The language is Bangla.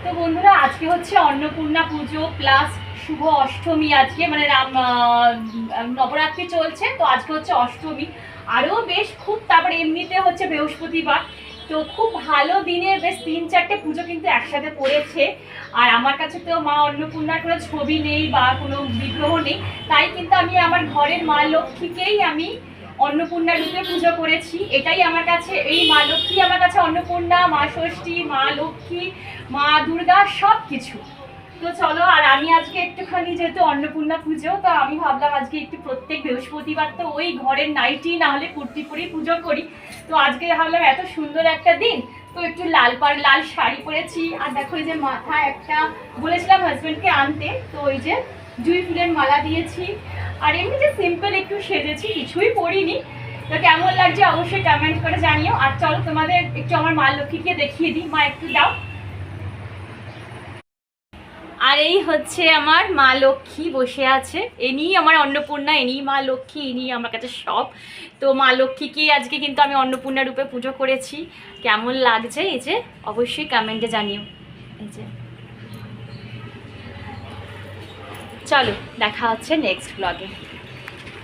তো বন্ধুরা, আজকে হচ্ছে অন্নপূর্ণা পুজো প্লাস শুভ অষ্টমী। আজকে মানে নবরাত্রি চলছে, তো আজকে হচ্ছে অষ্টমী। আরও বেশ খুব, তারপরে এমনিতে হচ্ছে বৃহস্পতিবার। তো খুব ভালো দিনের বেশ 3-4টে পুজো কিন্তু একসাথে পড়েছে। আর আমার কাছে তো মা অন্নপূর্ণার কোনো ছবি নেই বা কোনো বিগ্রহ নেই, তাই কিন্তু আমি আমার ঘরের মা লক্ষ্মীকেই আমি অন্নপূর্ণা রূপে পুজো করেছি। এটাই আমার কাছে, এই মা লক্ষ্মী আমার কাছে অন্নপূর্ণা, মা ষষ্ঠী, মা লক্ষ্মী, মা দুর্গা সব কিছু। তো চলো, আর আমি আজকে একটুখানি যেহেতু অন্নপূর্ণা পুজো, তো আমি ভাবলাম আজকে একটু প্রত্যেক বৃহস্পতিবার তো ওই ঘরের নাইটি না হলে কুর্তি পরেই পুজো করি। তো আজকে ভাবলাম এত সুন্দর একটা দিন, তো একটু লাল শাড়ি পরেছি। আর দেখো এই যে মাথায় একটা, বলেছিলাম হাজব্যান্ডকে আনতে, তো ওই যে জুঁই ফুলের মালা দিয়েছি। আর এমনি যে সিম্পল একটু সেজেছি, কিছুই পরিনি। তো কেমন লাগছে অবশ্যই কমেন্ট করে জানিও। আর চলো তোমাদের একটু আমার মা লক্ষ্মীকে দেখিয়ে দিই। মা একটু দাও। আর এই হচ্ছে আমার মা লক্ষ্মী বসে আছে, এনেই আমার অন্নপূর্ণা, এনেই মা লক্ষ্মী, এনেই আমার কাছে সব। তো মা লক্ষ্মীকে আজকে কিন্তু আমি অন্নপূর্ণা রূপে পুজো করেছি। কেমন লাগছে এই যে অবশ্যই কমেন্টে জানিও। এই যে চলো, দেখা হচ্ছে নেক্সট ব্লগে।